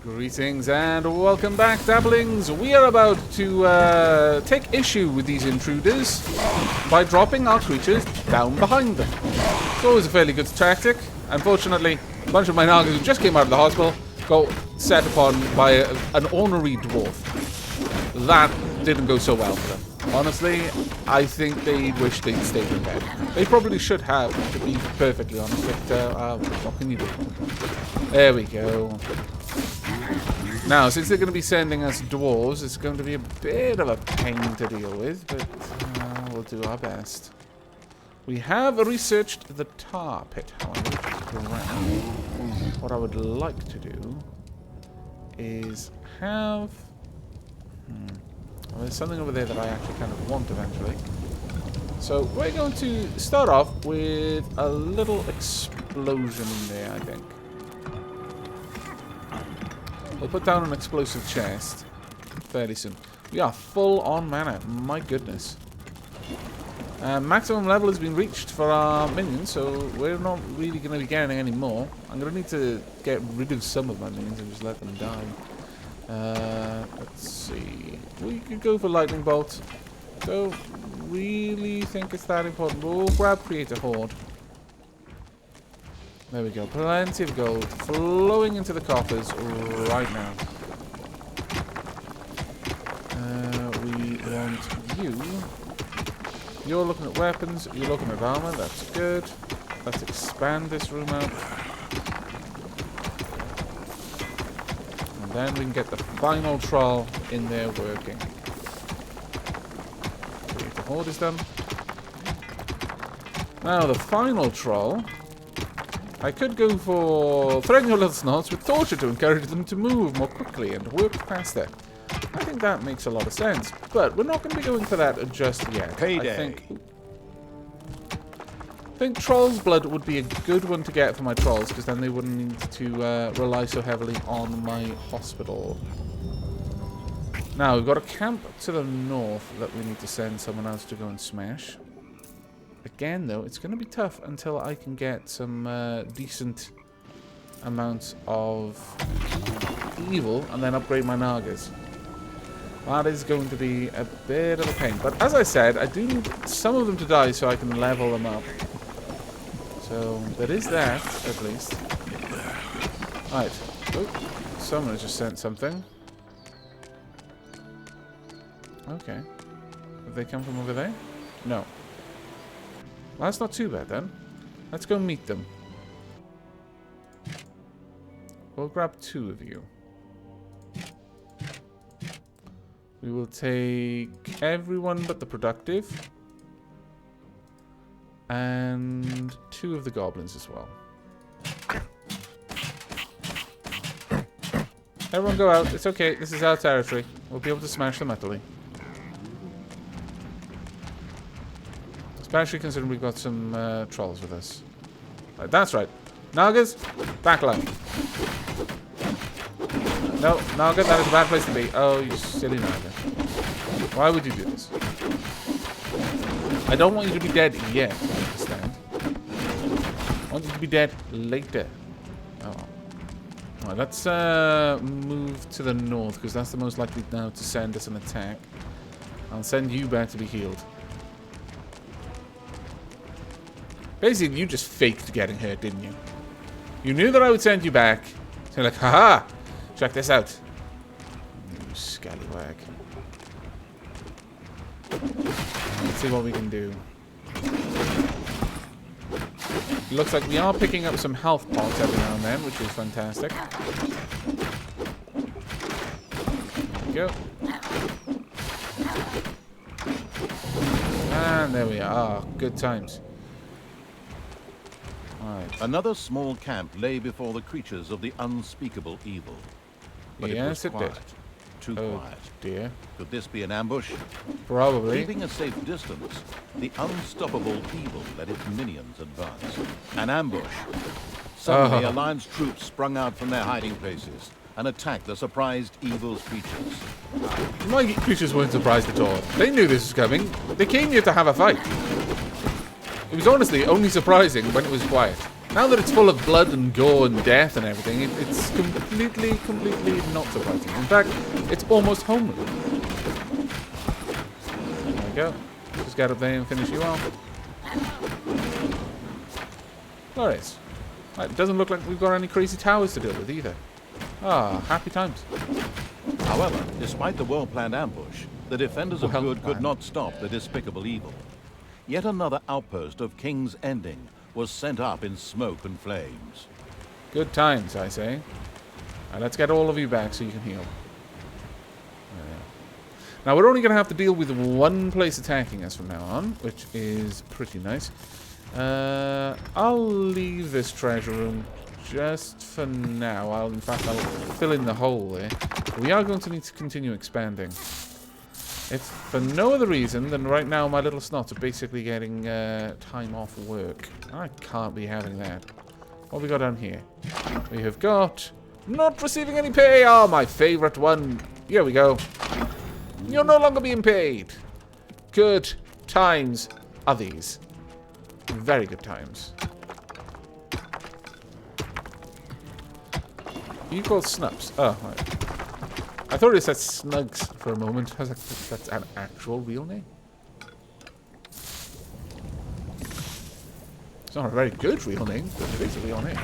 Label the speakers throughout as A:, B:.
A: Greetings and welcome back, Dabblings. We are about to take issue with these intruders by dropping our creatures down behind them. It's always a fairly good tactic. Unfortunately, a bunch of my Nagas who just came out of the hospital got set upon by an ornery dwarf. That didn't go so well for them. Honestly, I think they wish they'd stayed in bed. They probably should have, to be perfectly honest, but what can you do? There we go. Now, since they're going to be sending us dwarves, it's going to be a bit of a pain to deal with, but we'll do our best. We have researched the tar pit, however. What I would like to do is have... Well, there's something over there that I actually kind of want eventually. So we're going to start off with a little explosion in there, I think. We'll put down an explosive chest fairly soon. We are full on mana. My goodness. Maximum level has been reached for our minions, so we're not really going to be getting any more. I'm going to need to get rid of some of my minions and just let them die. Let's see. We could go for lightning bolt. Don't really think it's that important. We'll grab create a horde. There we go. Plenty of gold flowing into the coffers right now. We want you. You're looking at weapons. You're looking at armor. That's good. Let's expand this room out. And then we can get the final troll in there working. The horde is done. Now the final troll. I could go for throwing your little snots with torture to encourage them to move more quickly and work faster. I think that makes a lot of sense, but we're not going to be going for that just yet.
B: Payday.
A: I think Troll's Blood would be a good one to get for my trolls, because then they wouldn't need to rely so heavily on my hospital. Now, we've got a camp to the north that we need to send someone else to go and smash. Again, though, it's going to be tough until I can get some decent amounts of evil and then upgrade my Nagas. That is going to be a bit of a pain. But as I said, I do need some of them to die so I can level them up. So there is that, at least. Right. Oh, someone has just sent something. Okay. Have they come from over there? No. Well, that's not too bad then. Let's go meet them. We'll grab 2 of you. We will take everyone but the productive. And 2 of the goblins as well. Everyone go out. It's okay. This is our territory. We'll be able to smash them utterly. Especially considering we've got some trolls with us. Right, that's right. Nagas, back line. No, Naga, that is a bad place to be. Oh, you silly Naga. Why would you do this? I don't want you to be dead yet, I understand. I want you to be dead later. Oh. Alright, let's move to the north, because that's the most likely now to send us an attack. I'll send you back to be healed. Basically, you just faked getting hurt, didn't you? You knew that I would send you back. So you're like, haha! Check this out. You scallywag. Let's see what we can do. Looks like we are picking up some health pots every now and then, which is fantastic. There we go. And there we are. Good times. Right.
B: Another small camp lay before the creatures of the unspeakable evil. But
A: yes,
B: it was quiet.
A: Did.
B: Too quiet.
A: Dear.
B: Could this be an ambush?
A: Probably.
B: Keeping a safe distance, the unstoppable evil let its minions advance. An ambush. Suddenly, Alliance troops sprung out from their hiding places and attacked the surprised evil's creatures.
A: My creatures weren't surprised at all. They knew this was coming. They came here to have a fight. It was honestly only surprising when it was quiet. Now that it's full of blood and gore and death and everything, it's completely not surprising. In fact, it's almost homely. There we go. Just get up there and finish you off. Glorious. Right, it doesn't look like we've got any crazy towers to deal with either. Ah, happy times.
B: However, despite the well-planned ambush, the defenders of good could not stop the despicable evil. Yet another outpost of King's Ending was sent up in smoke and flames.
A: Good times, I say. Now let's get all of you back so you can heal. Now we're only going to have to deal with one place attacking us from now on, which is pretty nice. I'll leave this treasure room just for now. In fact, I'll fill in the hole there. We are going to need to continue expanding. If for no other reason than right now my little snots are basically getting time off work. I can't be having that. What have we got down here? We have got not receiving any pay. Oh, my favorite one. Here we go. You're no longer being paid. Good times are these. Very good times. You called Snups. Oh, right. I thought it said Snugs for a moment. I was like, that's an actual real name. It's not a very good real name, but it is a real name.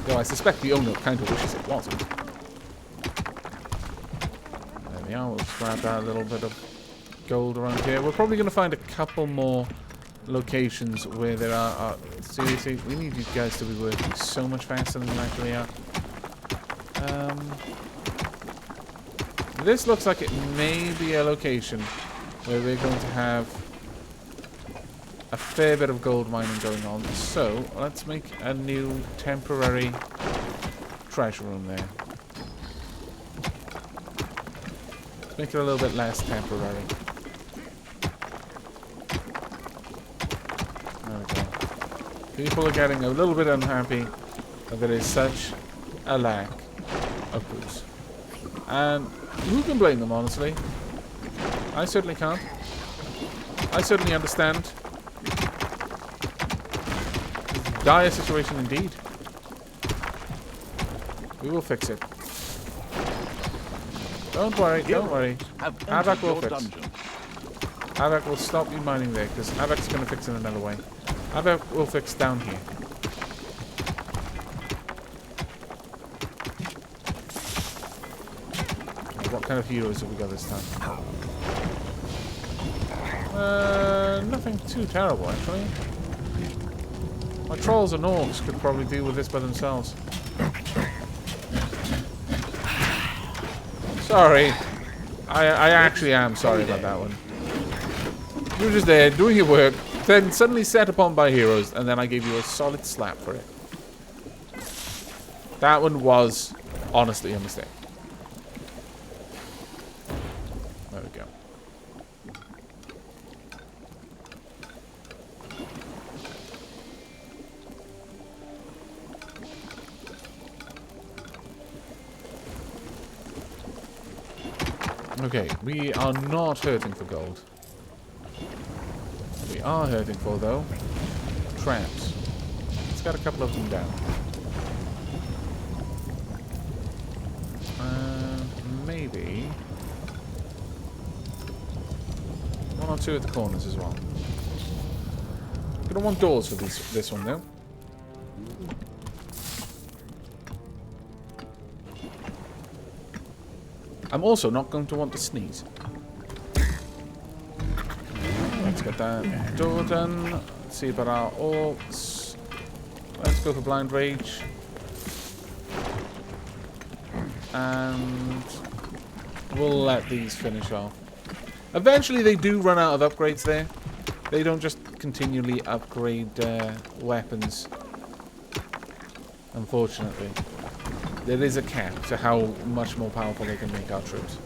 A: Though I suspect the owner kind of wishes it wasn't. There we are. We'll just grab that little bit of gold around here. We're probably going to find a couple more locations where there are... seriously, we need you guys to be working so much faster than you actually are. This looks like it may be a location where we're going to have a fair bit of gold mining going on. So, let's make a new temporary treasure room there. Let's make it a little bit less temporary. There we go. People are getting a little bit unhappy that there is such a lack of boots. And who can blame them, honestly? I certainly can't. I certainly understand. Dire situation indeed. We will fix it. Don't worry, don't worry. Havoc will fix. Havoc will stop you mining there, because Havoc's going to fix it another way. Havoc will fix down here. What kind of heroes have we got this time? Nothing too terrible, actually. My trolls and orcs could probably deal with this by themselves. Sorry. I actually am sorry about that one. You were just there, doing your work, then suddenly set upon by heroes, and then I gave you a solid slap for it. That one was honestly a mistake. There we go. Okay, we are not hurting for gold. We are hurting for, though, traps. Let's get a couple of them down. Maybe one or two at the corners as well. Gonna want doors for this one, though. I'm also not going to want to sneeze. Let's get that door done. Let's see about our orcs. Let's go for blind rage. And we'll let these finish off. Eventually they do run out of upgrades there. They don't just continually upgrade weapons. Unfortunately. There is a cap to how much more powerful they can make our troops.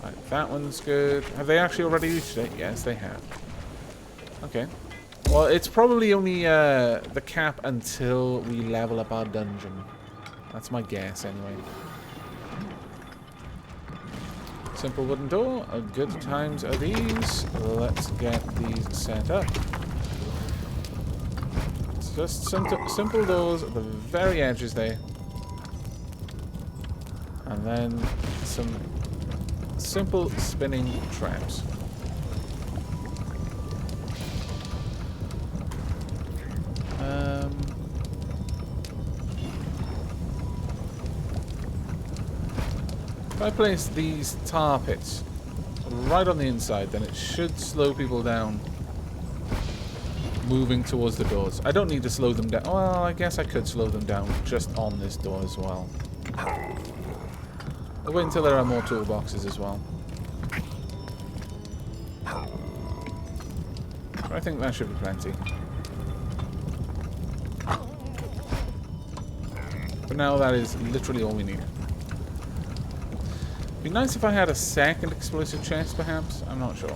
A: Right, that one's good. Have they actually already reached it? Yes, they have. Okay. Well, it's probably only the cap until we level up our dungeon. That's my guess, anyway. Simple wooden door. Good times are these. Let's get these set up. It's just simple doors at the very edges there. And then some simple spinning traps. If I place these tar pits right on the inside, then it should slow people down moving towards the doors. I don't need to slow them down. Well, I guess I could slow them down just on this door as well. I'll wait until there are more toolboxes as well. But I think that should be plenty. But now that is literally all we need. Be nice if I had a second explosive chest, perhaps. I'm not sure.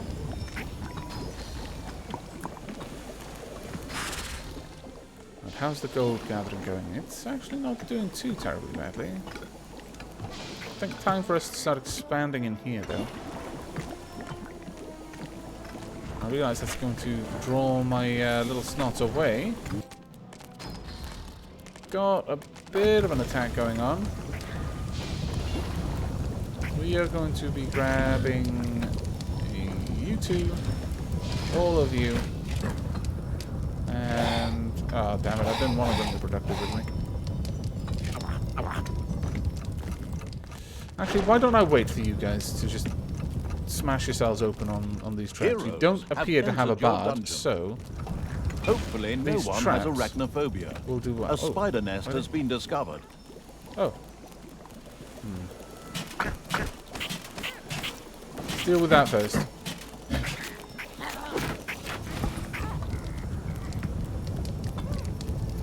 A: And how's the gold gathering going? It's actually not doing too terribly badly. I think time for us to start expanding in here, though. I realise that's going to draw my little snots away. Got a bit of an attack going on. We are going to be grabbing you two, all of you, and oh damn it! I didn't want to bring the productive with me. Actually, why don't I wait for you guys to just smash yourselves open on these traps? You don't appear to have a bard, so
B: hopefully no one has arachnophobia.
A: We'll do what?
B: A spider nest has been discovered.
A: Oh. Deal with that first.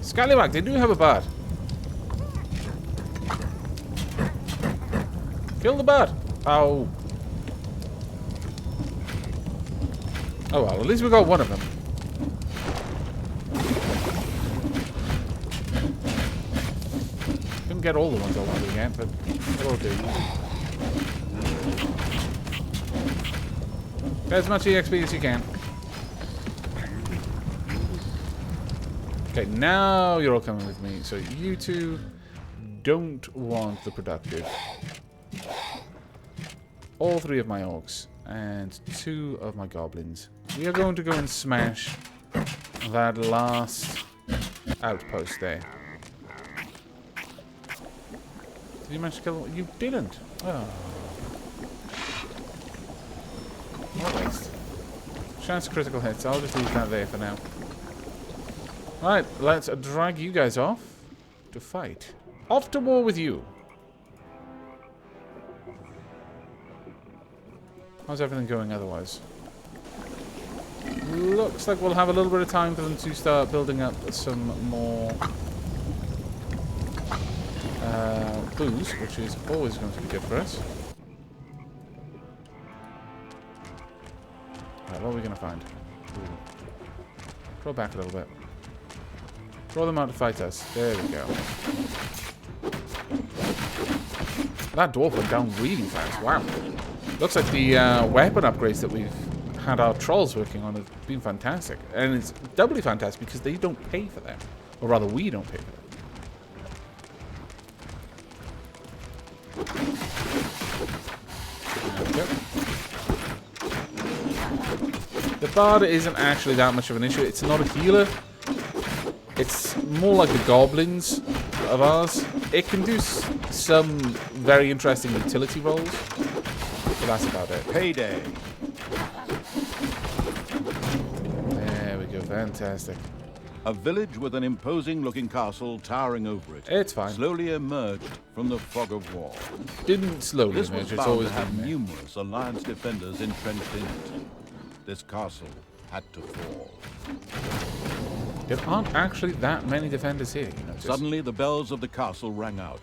A: Scallywag, they do have a bard. Kill the bard. Oh. Oh well, at least we got one of them. Couldn't get all the ones I wanted to get, but it'll do. Get as much EXP as you can. Okay, now you're all coming with me. So you two don't want the productive. All three of my orcs and two of my goblins. We are going to go and smash that last outpost there. Did you manage to kill them? You didn't. Oh. What a waste. Chance of critical hits. I'll just leave that there for now. Right, let's drag you guys off to fight. Off to war with you. How's everything going otherwise? Looks like we'll have a little bit of time for them to start building up some more booze, which is always going to be good for us. Right, what are we going to find? Ooh. Draw back a little bit. Draw them out to fight us. There we go. That dwarf went down really fast. Wow. Looks like the weapon upgrades that we've had our trolls working on have been fantastic. And it's doubly fantastic because they don't pay for them. Or rather, we don't pay for them. There we go. The bard isn't actually that much of an issue. It's not a healer. It's more like the goblins of ours. It can do some very interesting utility roles, but that's about it.
B: Payday.
A: There we go. Fantastic.
B: A village with an imposing-looking castle towering over it.
A: It's fine.
B: Slowly emerged from the fog of war.
A: Didn't slowly
B: This
A: emerge.
B: was
A: It's
B: bound
A: always
B: to have
A: been there.
B: numerous Alliance defenders entrenched in it. This castle had to fall.
A: There aren't actually that many defenders here, you notice.
B: Suddenly, the bells of the castle rang out.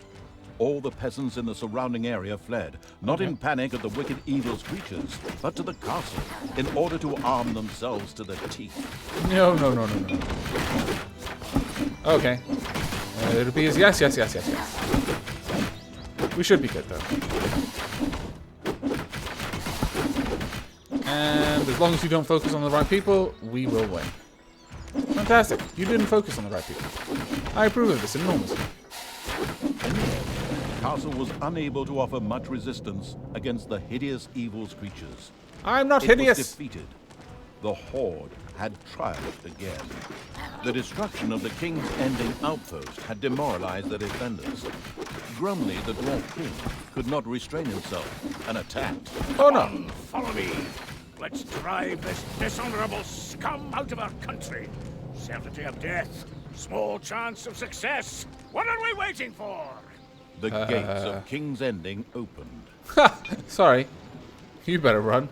B: All the peasants in the surrounding area fled, not in panic at the wicked evil's creatures, but to the castle, in order to arm themselves to the teeth.
A: No. Okay. It appears yes. We should be good, though. And as long as you don't focus on the right people, we will win. Fantastic. You didn't focus on the right people. I approve of this enormously.
B: The castle was unable to offer much resistance against the hideous evil's creatures.
A: I'm not
B: It
A: hideous.
B: was defeated. The Horde had triumphed again. The destruction of the King's Ending outpost had demoralized the defenders. Grumly, the Dwarf King, could not restrain himself and attacked.
A: Oh no.
C: Follow me. Let's drive this dishonorable scum out of our country. Certainty of death. Small chance of success. What are we waiting for?
B: The gates of King's Ending opened.
A: Ha! Sorry. You better run.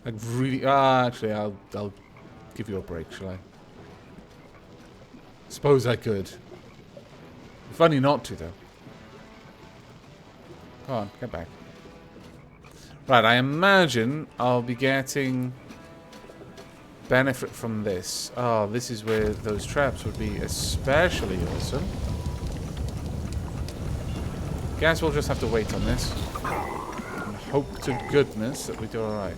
A: Like really... actually, I'll give you a break, shall I? Suppose I could. Funny not to, though. Come on, get back. Right, I imagine I'll be getting benefit from this. Oh, this is where those traps would be especially awesome. Guess we'll just have to wait on this. And hope to goodness that we do alright.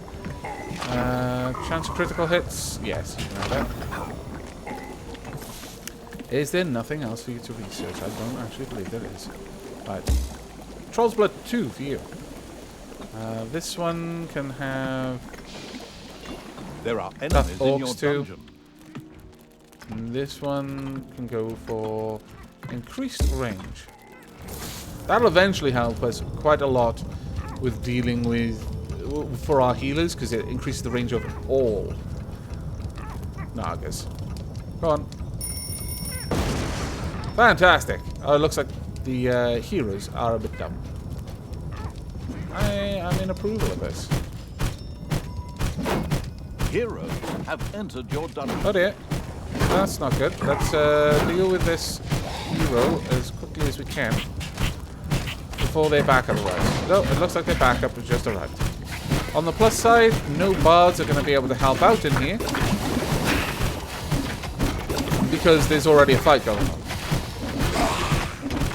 A: Chance of critical hits? Yes, you can have that. Is there nothing else for you to research? I don't actually believe there is. Right. Troll's Blood 2 for you. This one can have...
B: There are enemies in your
A: orcs too.
B: dungeon.
A: And this one can go for increased range. That'll eventually help us quite a lot with dealing with... for our healers, because it increases the range of all Nagas. Go on. Fantastic. Oh, it looks like the heroes are a bit dumb. I'm in approval of this.
B: Heroes have entered your dungeon.
A: Oh dear. That's not good. Let's deal with this hero as quickly as we can before they back up arrives. No, it looks like their backup has just arrived. On the plus side, no bards are going to be able to help out in here because there's already a fight going on.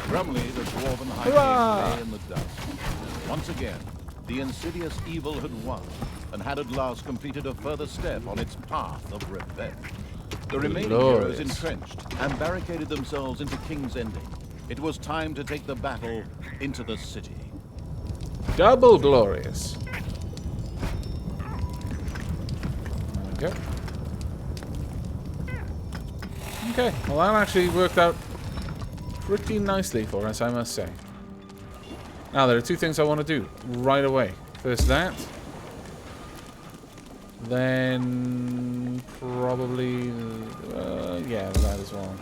B: Grumly, the dwarven high king, lay in the dust. Once again, the insidious evil had won, and had at last completed a further step on its path of revenge. The remaining heroes entrenched and barricaded themselves into King's Ending. It was time to take the battle into the city.
A: Double glorious. There we go. Okay, well that actually worked out pretty nicely for us, I must say. Now, there are two things I want to do right away. First that. Then probably... yeah, that as well.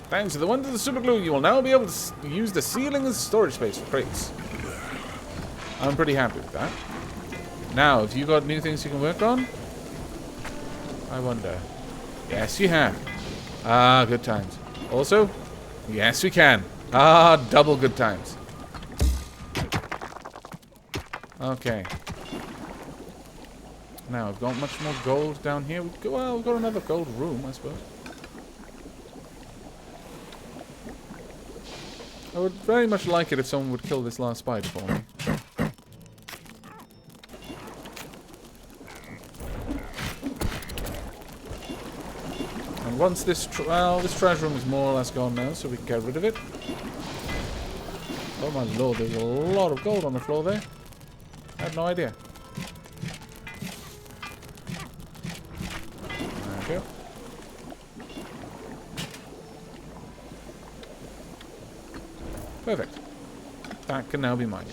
A: Thanks to the wonder of the super glue, you will now be able to use the ceiling as storage space for crates. I'm pretty happy with that. Now, have you got new things you can work on? I wonder. Yes, you have. Ah, good times. Also, yes, we can. Ah, double good times. Okay. Now, we've got much more gold down here. Well, we've got another gold room, I suppose. I would very much like it if someone would kill this last spider for me. And once this this treasure room is more or less gone now, so we can get rid of it. Oh my lord, there's a lot of gold on the floor there. I had no idea. There we go. Perfect. That can now be mined.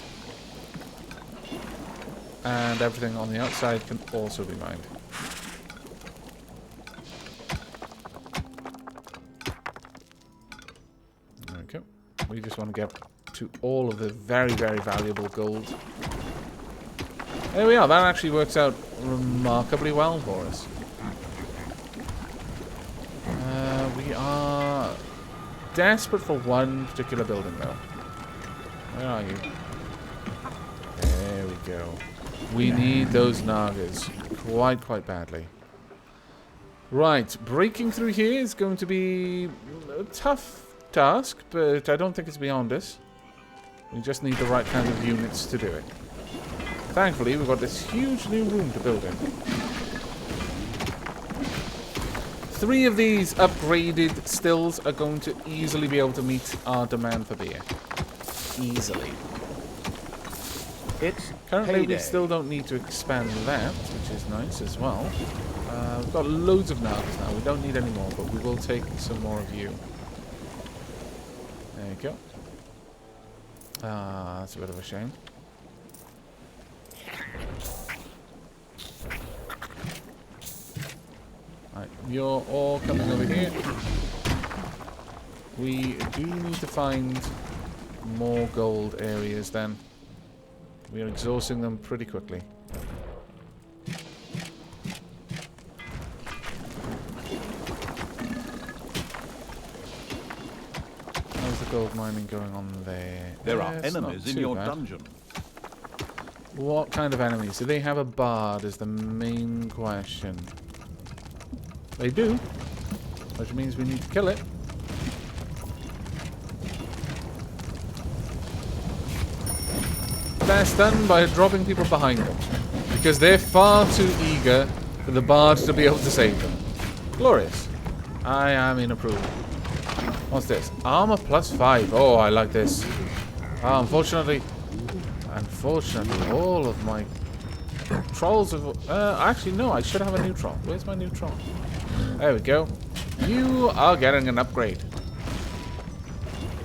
A: And everything on the outside can also be mined. There we go. We just want to get to all of the very, very valuable gold. There we are. That actually works out remarkably well for us. We are desperate for one particular building, though. Where are you? There we go. We need those Nagas quite badly. Right, breaking through here is going to be a tough task, but I don't think it's beyond us. We just need the right kind of units to do it. Thankfully, we've got this huge new room to build in. 3 of these upgraded stills are going to easily be able to meet our demand for beer. Easily.
B: It's
A: Currently, we
B: payday.
A: still don't need to expand that, which is nice as well. We've got loads of Nagas now. We don't need any more, but we will take some more of you. There you go. That's a bit of a shame. Right, you're all coming over here. We do need to find more gold areas then. We are exhausting them pretty quickly. How's the gold mining going on there?
B: There are
A: It's not
B: enemies in
A: too
B: your
A: bad.
B: dungeon.
A: What kind of enemies? Do they have a bard is the main question. They do, which means we need to kill it. That's done by dropping people behind them, because they're far too eager for the bard to be able to save them. Glorious. I am in approval. What's this? Armor +5. Oh, I like this. Unfortunately, all of my trolls have... actually, no, I should have a new troll. Where's my new troll? There we go. You are getting an upgrade.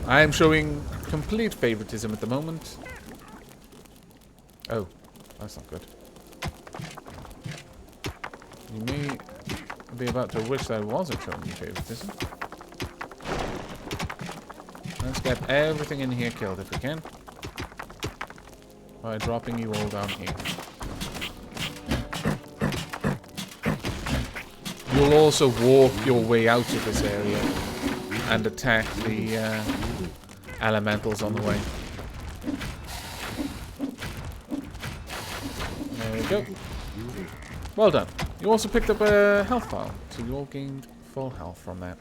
A: I am showing complete favoritism at the moment. Oh, that's not good. You may be about to wish that I wasn't showing you favoritism. Let's get everything in here killed if we can. By dropping you all down here. You'll also walk your way out of this area and attack the elementals on the way. There we go. Well done. You also picked up a health file, so you all gained full health from that.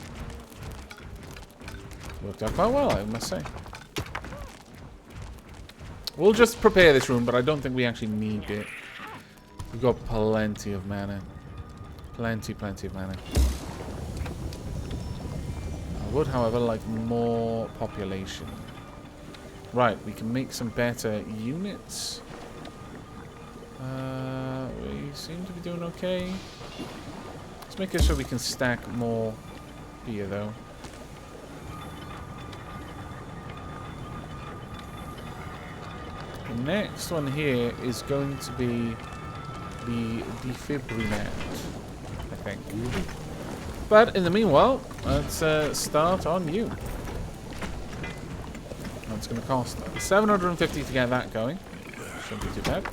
A: Worked out quite well, I must say. We'll just prepare this room, but I don't think we actually need it. We've got plenty of mana. Plenty of mana. I would, however, like more population. Right, we can make some better units. We seem to be doing okay. Let's make it so we can stack more beer, though. The next one here is going to be the defibrillator, I think. But in the meanwhile, let's start on you. That's going to cost 750 to get that going. Shouldn't be too bad.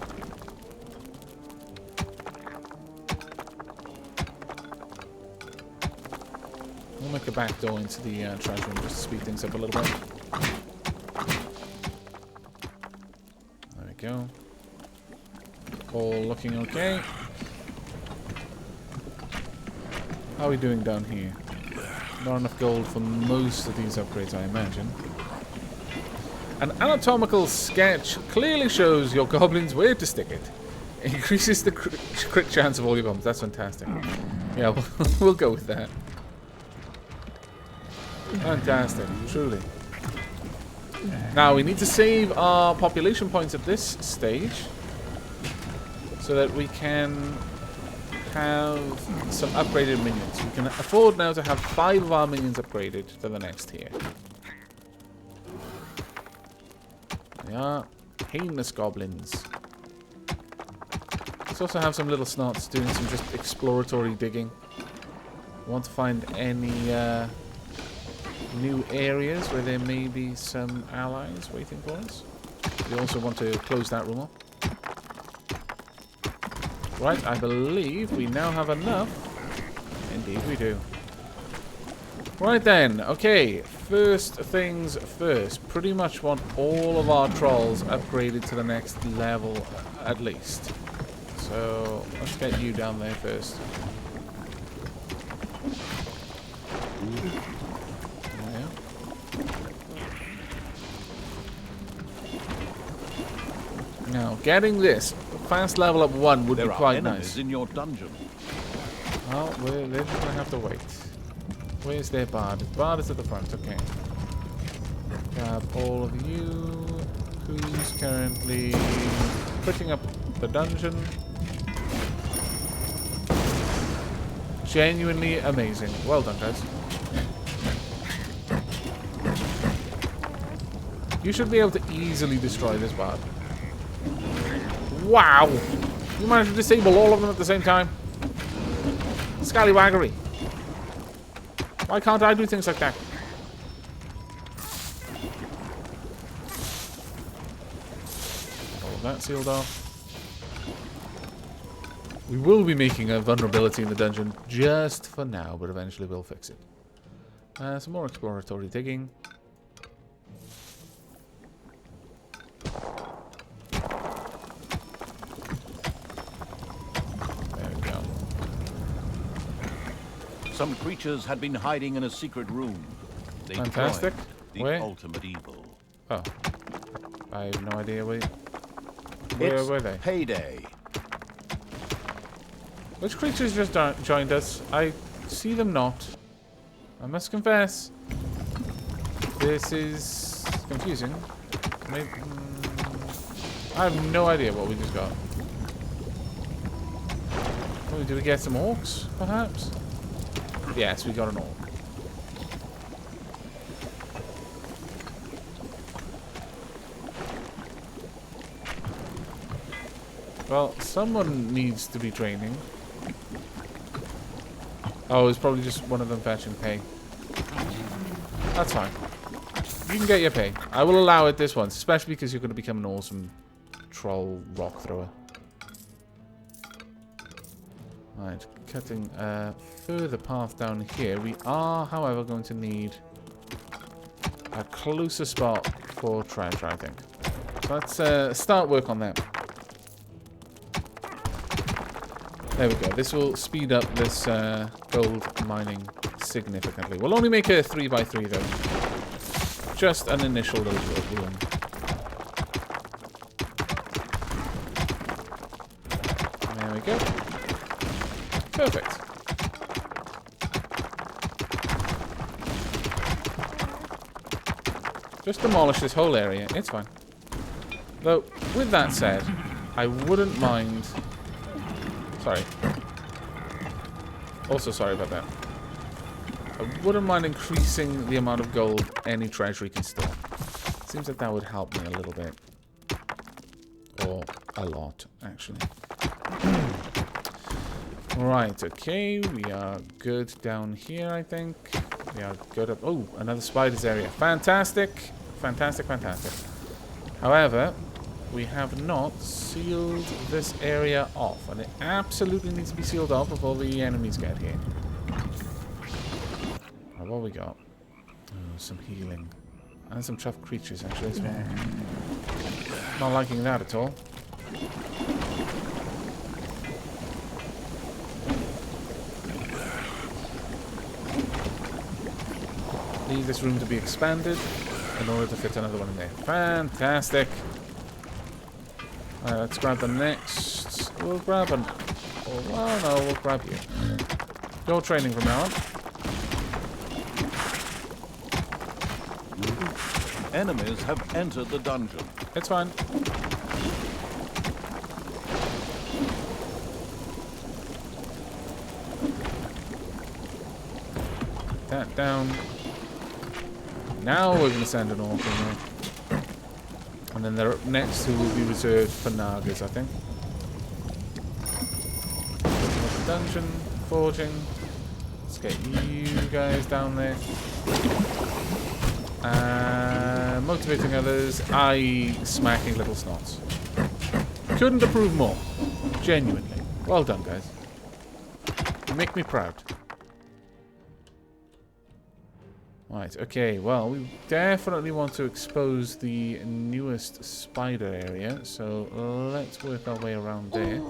A: We'll make a back door into the treasure room just to speed things up a little bit. There we go. All looking okay. How are we doing down here? Not enough gold for most of these upgrades, I imagine. An anatomical sketch clearly shows your goblins where to stick it. Increases the crit chance of all your goblins. That's fantastic. Yeah, we'll go with that. Fantastic, truly. Now, we need to save our population points at this stage so that we can have some upgraded minions. We can afford now to have 5 of our minions upgraded to the next tier. They are heinous goblins. Let's also have some little snots doing some just exploratory digging. We want to find any new areas where there may be some allies waiting for us. We also want to close that room up. Right, I believe we now have enough. Indeed we do. Right then, okay, first things first. Pretty much want all of our trolls upgraded to the next level at least. So let's get you down there first. Now getting this fast level up 1 would be
B: There are
A: quite
B: enemies
A: nice.
B: in your dungeon.
A: Well, they're just going to have to wait. Where's their bard? Bard is at the front, okay. Grab all of you. Who's currently putting up the dungeon? Genuinely amazing. Well done, guys. You should be able to easily destroy this bard. Wow! You managed to disable all of them at the same time. Scallywaggery. Why can't I do things like that? All of that sealed off. We will be making a vulnerability in the dungeon just for now, but eventually we'll fix it. Some more exploratory digging. There we go.
B: Some creatures had been hiding in a secret room. They
A: Fantastic.
B: joined the
A: Where?
B: ultimate evil.
A: Oh. I have no idea where
B: It's
A: were they?
B: payday.
A: Which creatures just joined us? I see them not. I must confess. This is confusing. Maybe, I have no idea what we just got. Oh, did we get some orcs, perhaps? Yes, we got an orc. Well, someone needs to be training. Oh, it's probably just one of them fetching pay. That's fine. You can get your pay. I will allow it this once, especially because you're going to become an awesome troll rock thrower. Right, cutting a further path down here. We are, however, going to need a closer spot for treasure, I think. So let's start work on that. There we go. This will speed up this gold mining significantly. We'll only make a 3x3 though. Just an initial little room. There we go. Perfect. Just demolish this whole area. It's fine. Though, with that said, I wouldn't mind... Sorry. Also sorry about that. I wouldn't mind increasing the amount of gold any treasury can store. Seems like that would help me a little bit. Or a lot, actually. Right, okay. We are good down here, I think. We are good up... Oh, another spider's area. Fantastic. Fantastic, fantastic. However... we have not sealed this area off, and it absolutely needs to be sealed off before the enemies get here. Right, what we got? Oh, some healing. And some tough creatures, actually, as well. Not liking that at all. Need this room to be expanded in order to fit another one in there. Fantastic! Alright, let's grab the next. We'll grab an... Oh, well, no, we'll grab you. You're training from now on.
B: Enemies have entered the dungeon.
A: It's fine. That down. Now we're going to send an orc in there. And then the next two will be reserved for Nagas, I think. Dungeon, forging. Let's get you guys down there. Motivating others, i.e. smacking little snots. Couldn't approve more. Genuinely. Well done, guys. You make me proud. Right, okay, well, we definitely want to expose the newest spider area, so let's work our way around there.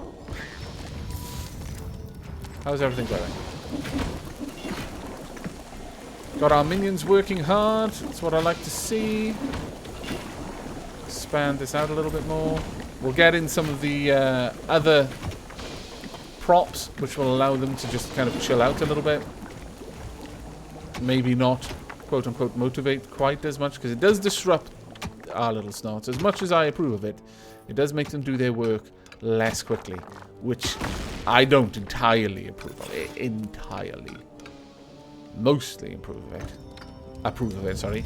A: How's everything going? Got our minions working hard, that's what I like to see. Expand this out a little bit more. We'll get in some of the other props, which will allow them to just kind of chill out a little bit. Maybe not, quote-unquote, motivate quite as much, because it does disrupt our little snorts. As much as I approve of it, it does make them do their work less quickly, which I don't entirely approve of. Entirely. Mostly approve of it, sorry.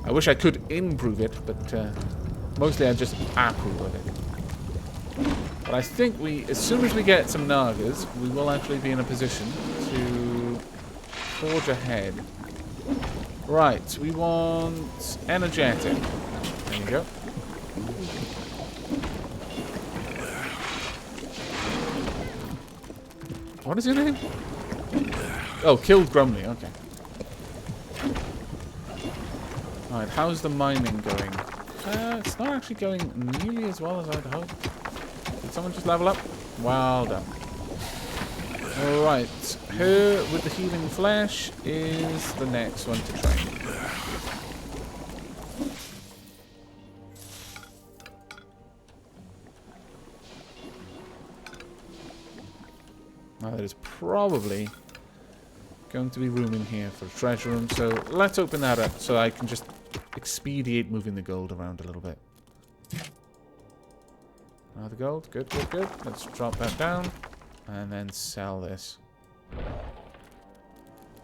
A: I wish I could improve it, but mostly I just approve of it. But I think as soon as we get some Nagas, we will actually be in a position to forge ahead. Right, we want energetic. There you go. What is your name? Oh, killed Grumley, okay. Alright, how's the mining going? It's not actually going nearly as well as I'd hoped. Did someone just level up? Well done. Alright, her with the healing flesh is the next one to train. Now there is probably going to be room in here for a treasure room, so let's open that up so I can just expedite moving the gold around a little bit. Now the gold, good, good, good. Let's drop that down and then sell this.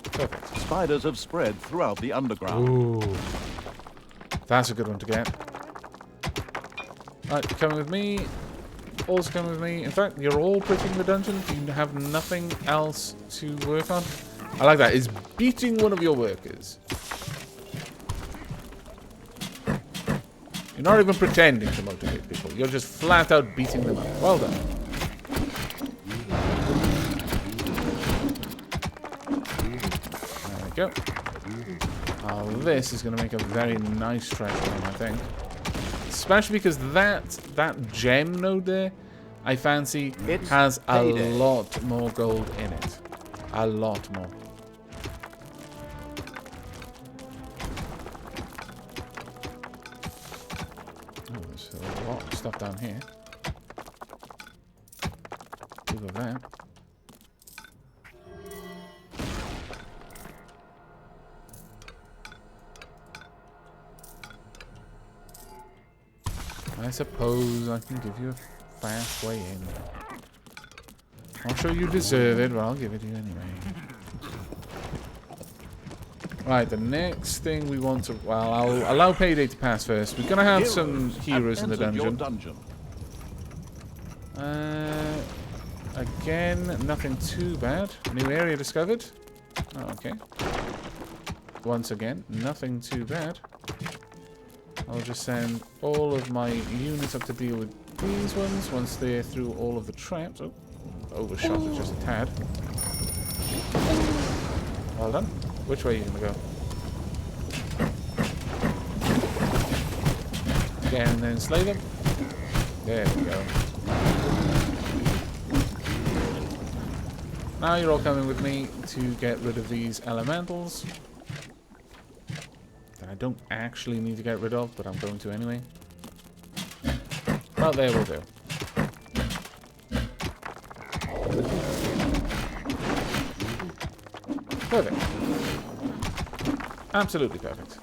A: Perfect.
B: Spiders have spread throughout the underground.
A: Ooh, that's a good one to get. Right, coming with me. All's coming with me. In fact, you're all pretty in the dungeon. You have nothing else to work on. I like that. Is beating one of your workers. You're not even pretending to motivate people. You're just flat out beating them up. Well done. There we go. Now this is going to make a very nice treasure room, I think. Especially because that gem node there, I fancy, has a lot more gold in it. A lot more. Oh, there's a lot of stuff down here. Look at that. I suppose I can give you a fast way in. Not sure you deserve it, but I'll give it to you anyway. Right, the next thing we want to... Well, I'll allow Payday to pass first. We're going to have some heroes in the dungeon. Again, nothing too bad. New area discovered. Oh, okay. Once again, nothing too bad. I'll just send all of my units up to deal with these ones once they're through all of the traps. Oh, overshot it just a tad. Well done. Which way are you going to go? Again, and then slay them. There we go. Now you're all coming with me to get rid of these elementals. That I don't actually need to get rid of, but I'm going to anyway. Well, there will do. Perfect. Absolutely perfect.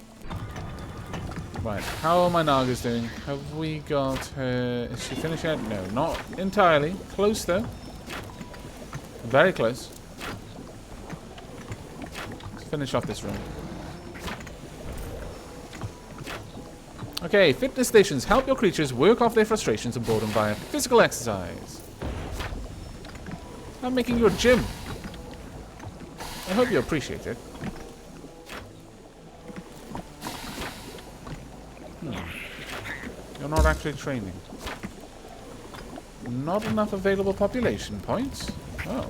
A: Right, how are my Nagas doing? Have we got her... Is she finished yet? No, not entirely. Close though. Very close. Let's finish off this room. Okay, fitness stations help your creatures work off their frustrations and boredom via physical exercise. I'm making you a gym. I hope you appreciate it. You're not actually training. Not enough available population points? Oh.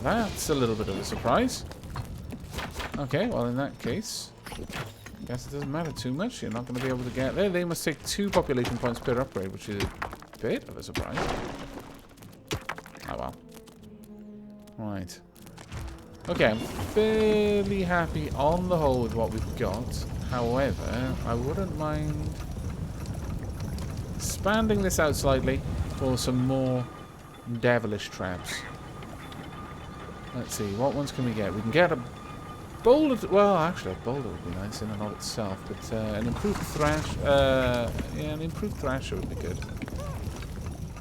A: That's a little bit of a surprise. Okay, well in that case... Guess it doesn't matter too much. You're not going to be able to get there. They must take 2 population points per upgrade, which is a bit of a surprise. Oh well. Right. Okay, I'm fairly happy on the whole with what we've got. However, I wouldn't mind expanding this out slightly for some more devilish traps. Let's see, what ones can we get? We can get a boulder. Well, actually, a boulder would be nice in and of itself, but an improved thrash. Yeah, an improved thrasher would be good.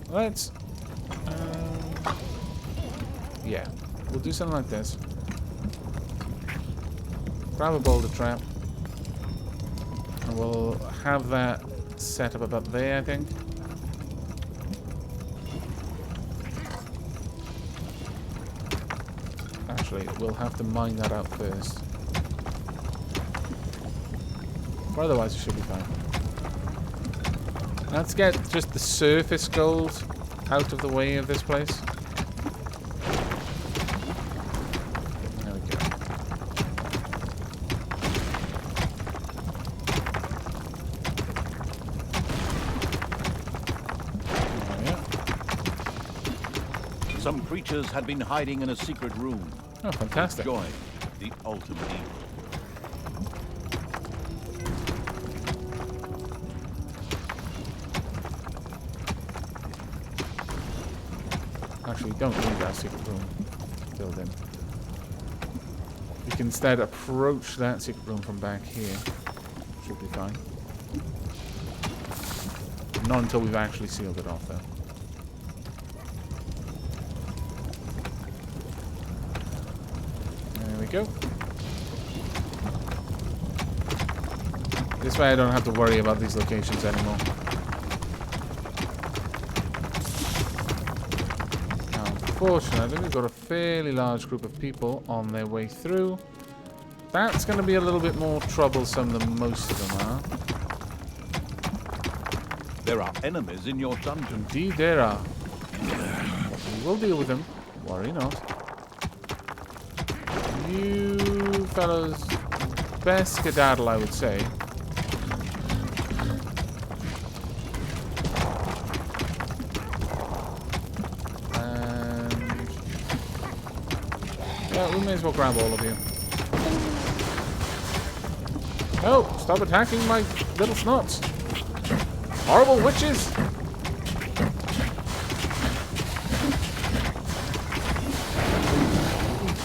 A: Let's. Yeah, we'll do something like this. Grab a boulder trap, and we'll have that set up about there, I think. Actually, we'll have to mine that out first. But otherwise, it should be fine. Let's get just the surface gold out of the way of this place. There we go. There we go.
B: Some creatures had been hiding in a secret room.
A: Oh, fantastic.
B: Joy, the ultimate evil.
A: Actually, we don't need that secret room filled in. We can instead approach that secret room from back here. Should be fine. Not until we've actually sealed it off, though. There we go. This way I don't have to worry about these locations anymore. Unfortunately, we've got a fairly large group of people on their way through. That's going to be a little bit more troublesome than most of them are.
B: There are enemies in your dungeon.
A: Indeed there are. We will deal with them. Worry not. You fellows best skedaddle, I would say. Yeah, we may as well grab all of you. No! Stop attacking my little snots! Horrible witches!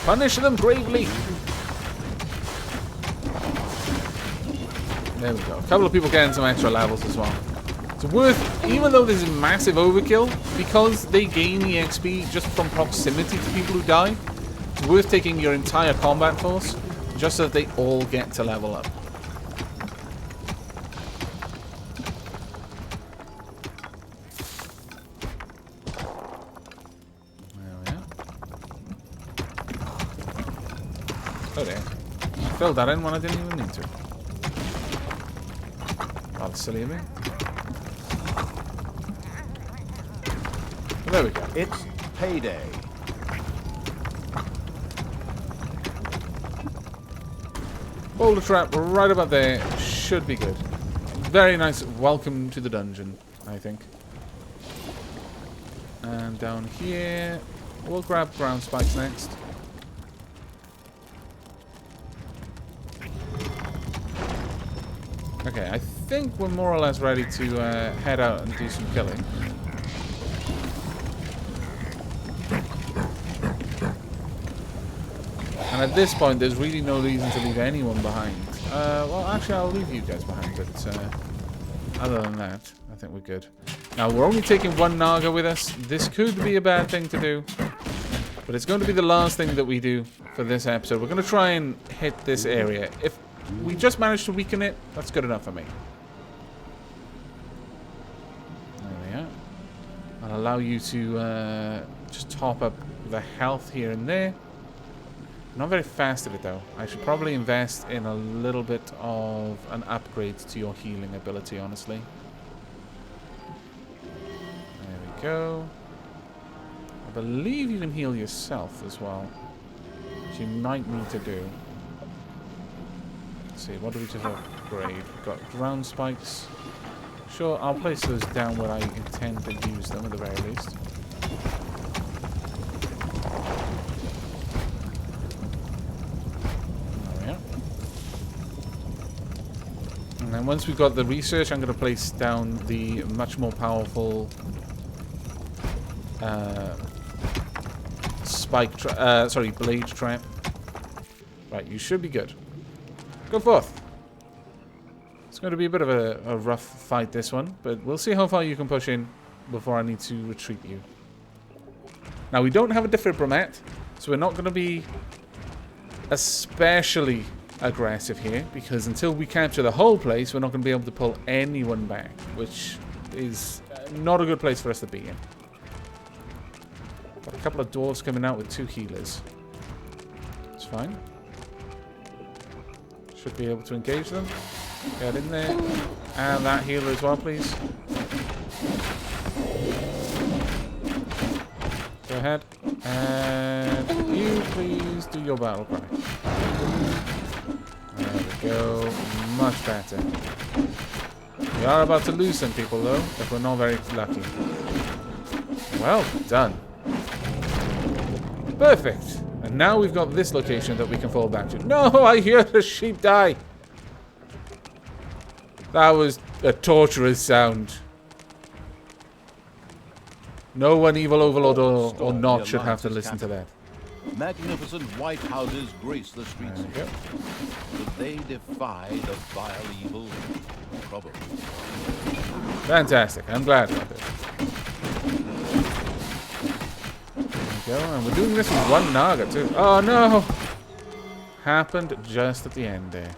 A: Punish them gravely! There we go. A couple of people getting some extra levels as well. It's worth, even though this is massive overkill, because they gain the XP just from proximity to people who die, it's worth taking your entire combat force just so that they all get to level up. There we are. Oh dear. I filled that in when I didn't even need to. Rather silly of me. Well, there we go.
B: It's payday.
A: Boulder trap right about there should be good. Very nice welcome to the dungeon, I think. And down here, we'll grab ground spikes next. Okay, I think we're more or less ready to head out and do some killing. And at this point, there's really no reason to leave anyone behind. Well, actually, I'll leave you guys behind, but other than that, I think we're good. Now, we're only taking one Naga with us. This could be a bad thing to do, but it's going to be the last thing that we do for this episode. We're going to try and hit this area. If we just manage to weaken it, that's good enough for me. There we are. I'll allow you to just top up the health here and there. Not very fast at it though. I should probably invest in a little bit of an upgrade to your healing ability, honestly. There we go. I believe you can heal yourself as well, which you might need to do. Let's see, what do we just upgrade? We've got ground spikes. Sure, I'll place those down where I intend to use them at the very least. And then And once we've got the research, I'm going to place down the much more powerful blade trap. Right, you should be good. Go forth. It's going to be a bit of a rough fight, this one, but we'll see how far you can push in before I need to retreat you. Now, we don't have a defibromat, so we're not going to be especially aggressive here, because until we capture the whole place, we're not going to be able to pull anyone back, which is not a good place for us to be in. Got a couple of dwarves coming out with 2 healers. It's fine. Should be able to engage them. Get in there. And that healer as well, please. Go ahead. And you please do your battle cry. There we go. Much better. We are about to lose some people though, if we're not very lucky. Well done. Perfect. And now we've got this location that we can fall back to. No, I hear the sheep die. That was a torturous sound. No one, evil overlord or not, should have to listen to that.
B: Magnificent white houses grace the streets. But they defy the vile evil? Probably.
A: Fantastic. I'm glad about it. There we go. And we're doing this with 1 Naga too. Oh no! Happened just at the end there.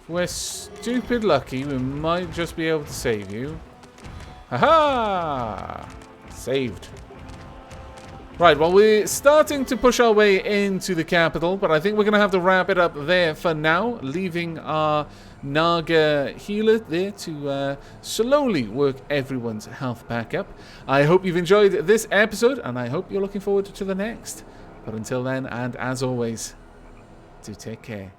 A: If we're stupid lucky, we might just be able to save you. Haha! Saved. Right, well, we're starting to push our way into the capital, but I think we're going to have to wrap it up there for now, leaving our Naga healer there to slowly work everyone's health back up. I hope you've enjoyed this episode, and I hope you're looking forward to the next. But until then, and as always, do take care.